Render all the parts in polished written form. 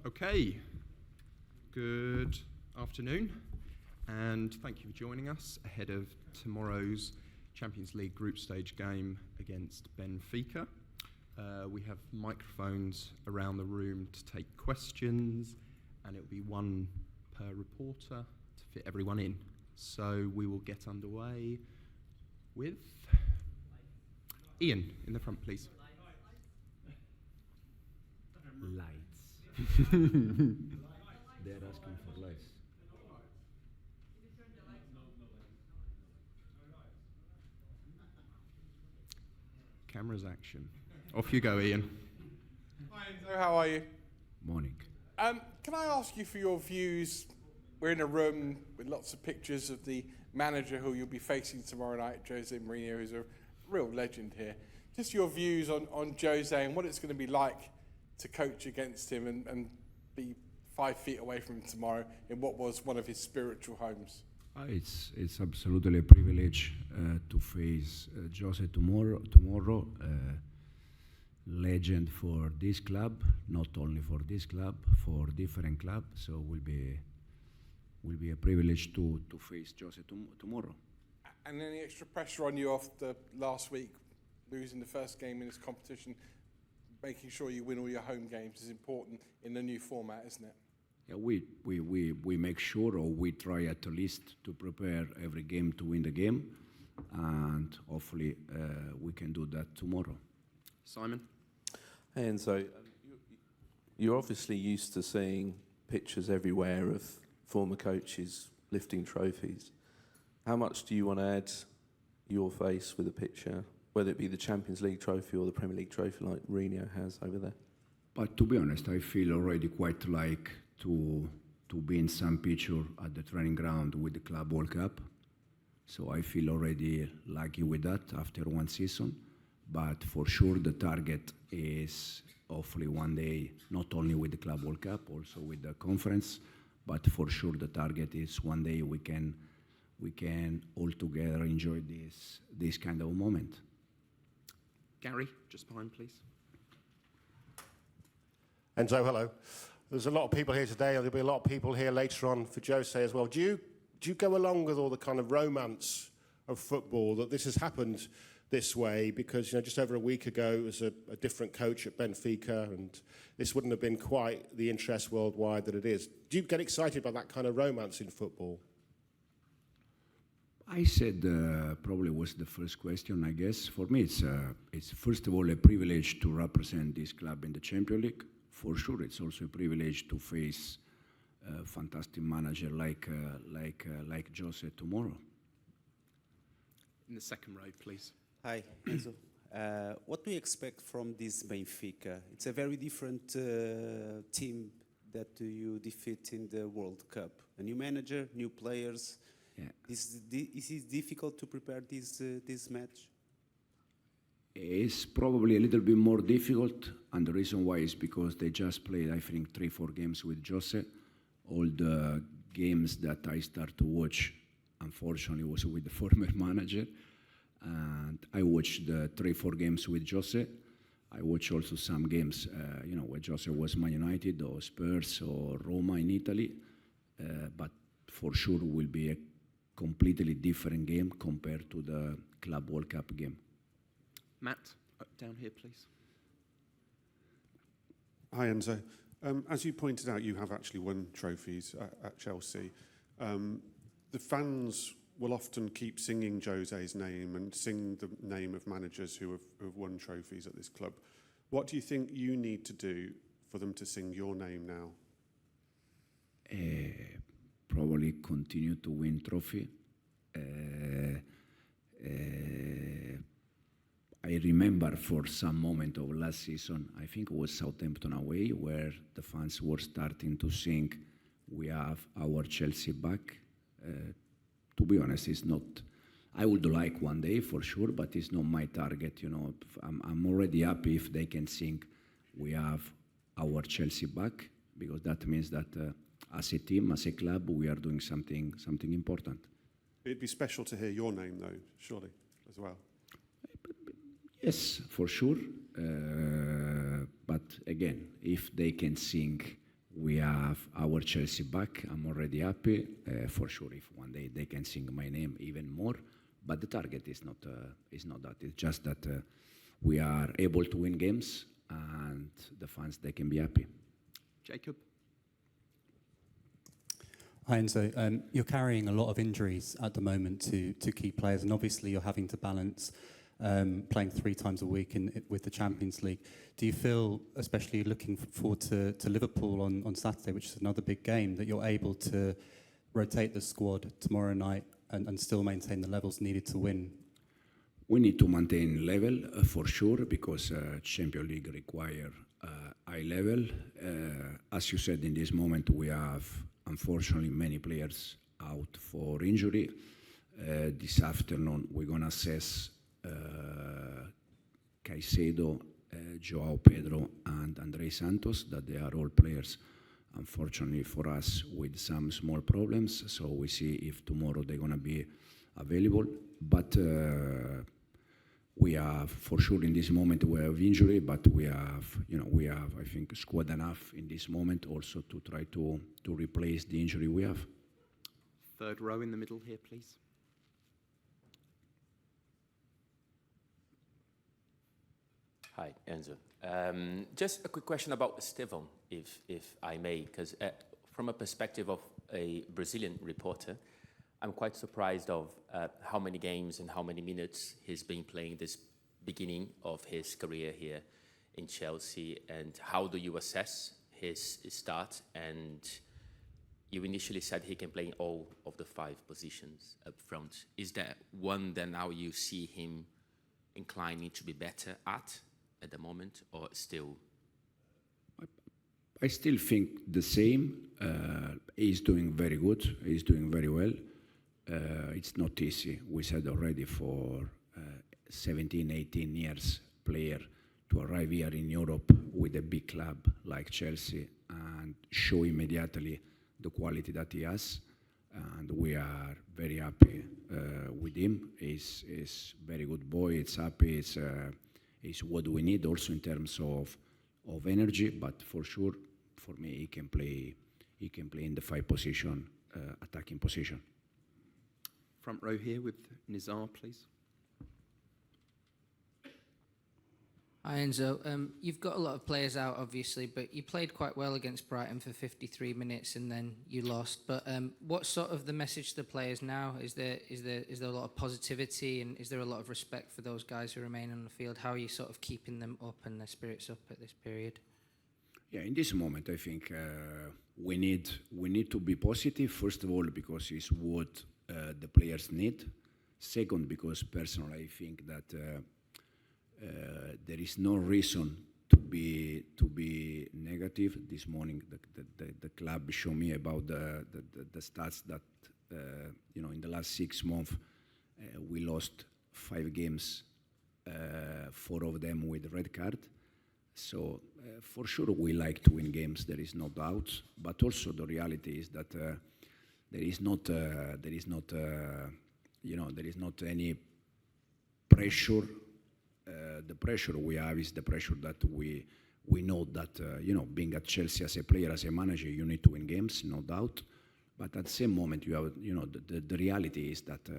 Okay, good afternoon, and thank you for joining us ahead of tomorrow's Champions League group stage game against Benfica. We have microphones around the room to take questions, and it'll be one per reporter to fit everyone in. So we will get underway with Ian in the front, please. Lights. They're asking for lights. Cameras action. Off you go, Ian. Hi Enzo, how are you? Morning. Can I ask you for your views? We're in a room with lots of pictures of the manager who you'll be facing tomorrow night, Jose Mourinho, who's a real legend here. Just your views on Jose and what it's going to be like to coach against him and be 5 feet away from him tomorrow in what was one of his spiritual homes. It's absolutely a privilege to face Jose tomorrow. Legend for this club, not only for this club, for different clubs. So will be a privilege to face Jose tomorrow. And any extra pressure on you after last week, losing the first game in this competition? Making sure you win all your home games is important in the new format, isn't it? Yeah, we make sure, or we try at least to prepare every game to win the game, and hopefully we can do that tomorrow. Simon? Hey, and so you're obviously used to seeing pictures everywhere of former coaches lifting trophies. How much do you want to add your face with a picture, whether it be the Champions League trophy or the Premier League trophy like Mourinho has over there? But to be honest, I feel already quite like to be in some picture at the training ground with the Club World Cup. So I feel already lucky with that after one season. But for sure the target is hopefully one day, not only with the Club World Cup, also with the conference, but for sure the target is one day we can all together enjoy this kind of moment. Gary, just behind, please. Enzo, hello. There's a lot of people here today. There'll be a lot of people here later on for Jose as well. Do you go along with all the kind of romance of football that this has happened this way? Because just over a week ago it was a different coach at Benfica, and this wouldn't have been quite the interest worldwide that it is. Do you get excited by that kind of romance in football? I said probably was the first question, I guess. For me, it's first of all a privilege to represent this club in the Champions League. For sure, it's also a privilege to face a fantastic manager like Jose tomorrow. In the second row, please. Hi, Enzo. What do you expect from this Benfica? It's a very different team that you defeat in the World Cup. A new manager, new players. Yeah. Is it difficult to prepare this match? It's probably a little bit more difficult, and the reason why is because they just played, I think, 3-4 games with Jose. All the games that I start to watch, unfortunately, was with the former manager. And I watched the 3-4 games with Jose. I watched also some games, where Jose was Man United or Spurs or Roma in Italy. But for sure will be a completely different game compared to the Club World Cup game. Matt, down here, please. Hi, Enzo. As you pointed out, you have actually won trophies at Chelsea. The fans will often keep singing Jose's name and sing the name of managers who have won trophies at this club. What do you think you need to do for them to sing your name now? Probably continue to win trophy. I remember for some moment of last season, I think it was Southampton away, where the fans were starting to sing, "We have our Chelsea back." To be honest, it's not. I would like one day for sure, but it's not my target. I'm already happy if they can sing, "We have our Chelsea back," because that means that as a team, as a club, we are doing something important. It'd be special to hear your name, though, surely, as well. Yes, for sure. But again, if they can sing, we have our Chelsea back. I'm already happy. For sure, if one day they can sing my name even more. But the target is not that. It's just that we are able to win games, and the fans, they can be happy. Jacob? Hi, Enzo. You're carrying a lot of injuries at the moment to key players, and obviously you're having to balance playing 3 times a week with the Champions League. Do you feel, especially looking forward to Liverpool on Saturday, which is another big game, that you're able to rotate the squad tomorrow night and still maintain the levels needed to win? We need to maintain level for sure, because Champions League require high level. As you said, in this moment we have unfortunately many players out for injury. This afternoon we're going to assess Caicedo, Joao Pedro and Andrei Santos, that they are all players, unfortunately for us, with some small problems. So we see if tomorrow they're going to be available. But we have, for sure, in this moment we have injury, but we have, I think, squad enough in this moment also to try to replace the injury we have. Third row in the middle here, please. Hi, Enzo. Just a quick question about Estevão, if I may, because from a perspective of a Brazilian reporter, I'm quite surprised of how many games and how many minutes he's been playing this beginning of his career here in Chelsea, and how do you assess his start? And you initially said he can play in all of the 5 positions up front. Is there one that now you see him inclining to be better at the moment, or still? I still think the same. He's doing very good. He's doing very well. It's not easy. We said already, for 17, 18 years player to arrive here in Europe with a big club like Chelsea and show immediately the quality that he has. And we are very happy with him. He's very good boy. It's happy. It's what we need also in terms of energy. But for sure, for me, he can play in the 5 position, attacking position. Front row here with Nizar, please. Hi, Enzo. You've got a lot of players out, obviously, but you played quite well against Brighton for 53 minutes and then you lost. But what's sort of the message to the players now? Is there a lot of positivity, and is there a lot of respect for those guys who remain on the field? How are you sort of keeping them up and their spirits up at this period? Yeah, in this moment, I think we need to be positive. First of all, because it's what the players need. Second, because personally, I think that there is no reason to be negative. This morning, the club showed me about the stats that in the last 6 months we lost 5 games, 4 of them with red card. So for sure we like to win games. There is no doubt. But also the reality is that there is not any pressure. The pressure we have is the pressure that we know that being at Chelsea as a player, as a manager, you need to win games, no doubt. But at the same moment, you have the reality is that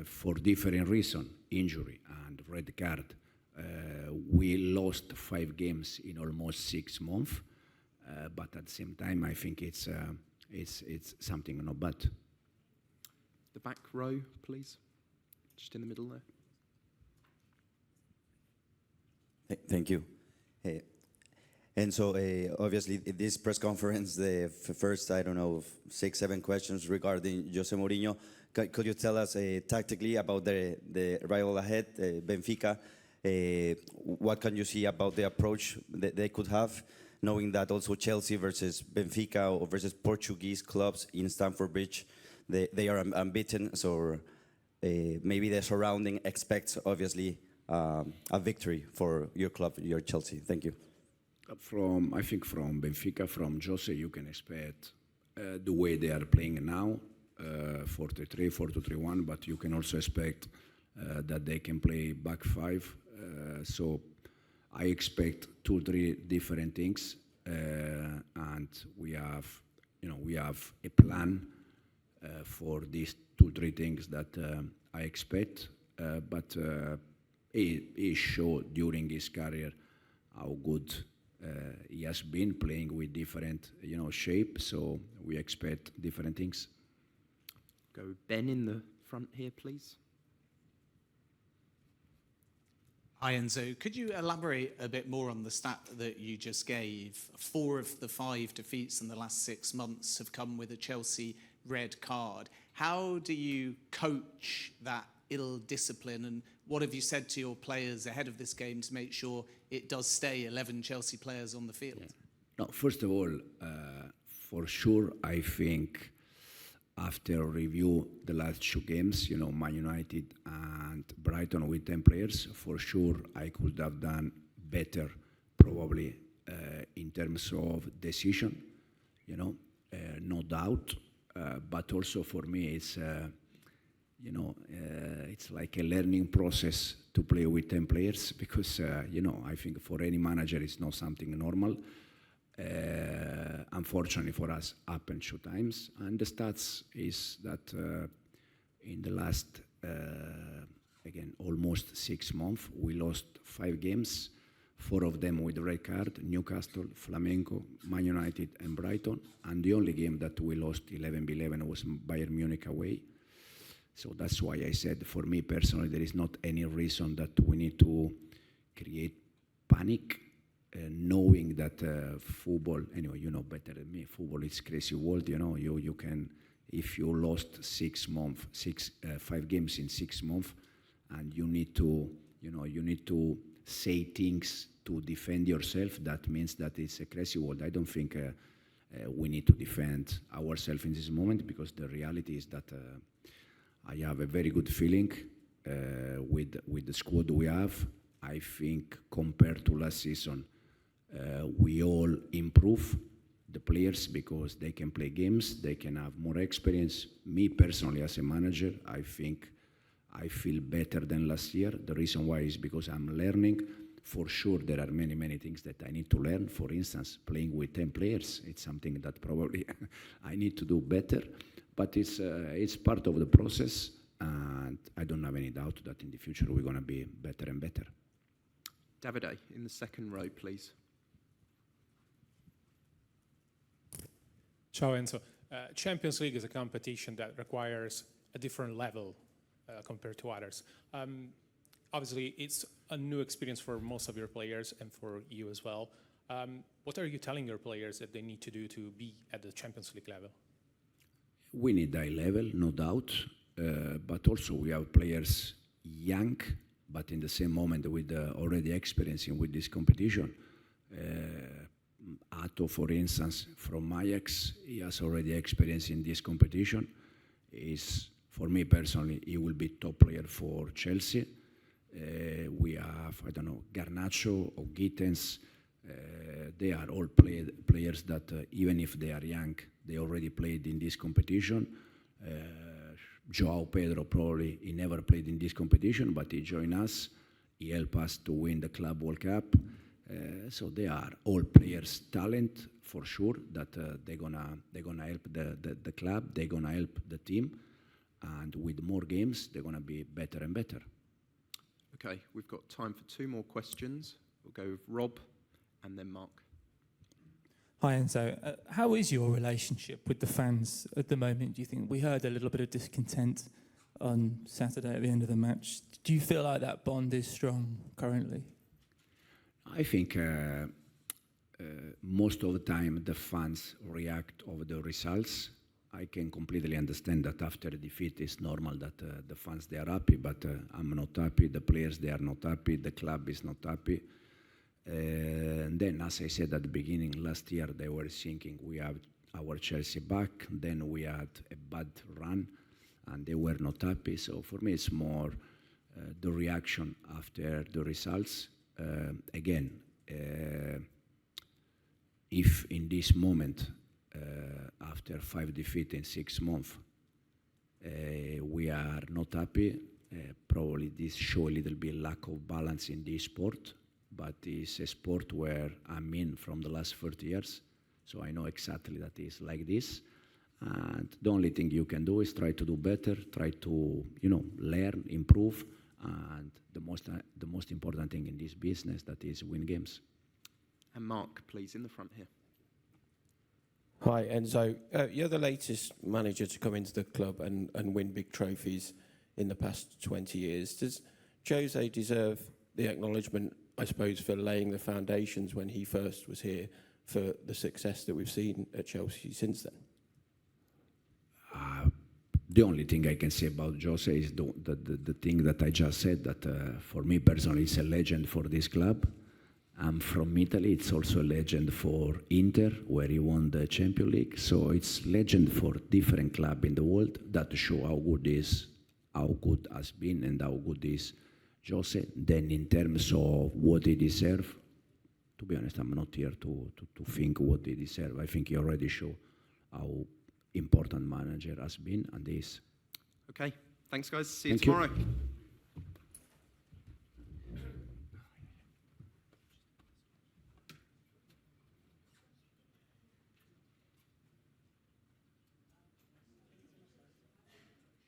for different reasons, injury and red card, we lost 5 games in almost 6 months. But at the same time, I think it's something not bad. The back row, please. Just in the middle there. Thank you. And so, obviously, this press conference, the first, 6, 7 questions regarding Jose Mourinho. Could you tell us tactically about the rival ahead, Benfica? What can you see about the approach that they could have, knowing that also Chelsea versus Benfica or versus Portuguese clubs in Stamford Bridge, they are unbeaten, so maybe the surrounding expects, obviously, a victory for your club, your Chelsea. Thank you. I think from Benfica, from Jose, you can expect the way they are playing now, 4-3-3, 4-2-3-1, but you can also expect that they can play back 5. So I expect 2-3 different things. and we have a plan for these 2-3 things that I expect. But he showed during his career how good he has been playing with different shape. So we expect different things. Go Ben in the front here, please. Hi Enzo, could you elaborate a bit more on the stat that you just gave? 4 of the 5 defeats in the last 6 months have come with a Chelsea red card. How do you coach that ill discipline, and what have you said to your players ahead of this game to make sure it does stay 11 Chelsea players on the field? Yeah. No, first of all, for sure, I think after review the last 2 games, Man United and Brighton with 10 players, for sure I could have done better, probably in terms of decision, no doubt. But also for me, it's it's like a learning process to play with 10 players because I think for any manager it's not something normal. Unfortunately for us, happened 2 times, and the stats is that in the last again almost 6 months we lost 5 games, 4 of them with red card: Newcastle, Flamengo, Man United, and Brighton. And the only game that we lost 11-11 was Bayern Munich away. So that's why I said, for me personally, there is not any reason that we need to create panic. Knowing that football, anyway, you know better than me, football is crazy world, you can, if you lost 5 games in 6 months, and you need to say things to defend yourself, that means that it's a crazy world. I don't think we need to defend ourselves in this moment, because the reality is that I have a very good feeling with the squad we have. I think compared to last season, we all improve the players because they can play games, they can have more experience. Me personally, as a manager, I think I feel better than last year. The reason why is because I'm learning. For sure, there are many, many things that I need to learn. For instance, playing with 10 players, it's something that probably I need to do better. But it's part of the process, and I don't have any doubt that in the future we're going to be better and better. Davide, in the second row, please. Ciao Enzo. Champions League is a competition that requires a different level compared to others. Obviously, it's a new experience for most of your players and for you as well. What are you telling your players that they need to do to be at the Champions League level? We need high level, no doubt, but also we have players young, but in the same moment with already experiencing with this competition. Ato, for instance, from Ajax, he has already experience in this competition. For me personally, he will be top player for Chelsea. We have, Garnacho or Gittens. They are all players that even if they are young, they already played in this competition. Joao Pedro, probably he never played in this competition, but he joined us. He helped us to win the Club World Cup. So they are all players, talent for sure. That they're gonna help the club. They're gonna help the team, and with more games, they're gonna be better and better. Okay, we've got time for 2 more questions. We'll go with Rob, and then Mark. Hi Enzo, how is your relationship with the fans at the moment, do you think? We heard a little bit of discontent on Saturday at the end of the match. Do you feel like that bond is strong currently? I think most of the time the fans react over the results. I can completely understand that after a defeat it's normal that the fans, they are happy, but I'm not happy, the players, they are not happy, the club is not happy. And then, as I said at the beginning, last year they were thinking we have our Chelsea back, then we had a bad run and they were not happy. So for me it's more the reaction after the results. Again, if in this moment, after 5 defeats in 6 months, we are not happy, probably this show a little bit lack of balance in this sport, but it's a sport where I'm in from the last 30 years, So I know exactly that it's like this. And the only thing you can do is try to do better, try to, learn, improve. And the most important thing in this business, that is win games. And Mark, please, in the front here. Hi, Enzo. You're the latest manager to come into the club and win big trophies in the past 20 years. Does Jose deserve the acknowledgement, I suppose, for laying the foundations when he first was here for the success that we've seen at Chelsea since then? The only thing I can say about Jose is the thing that I just said, that for me personally, it's a legend for this club. I'm from Italy. It's also a legend for Inter, where he won the Champions League. So it's legend for different clubs in the world that show how good has been and how good is Jose. Then in terms of what he deserves, to be honest, I'm not here to think what he deserves. I think he already showed how important manager has been and is. Okay, thanks guys. See you Thank you. tomorrow.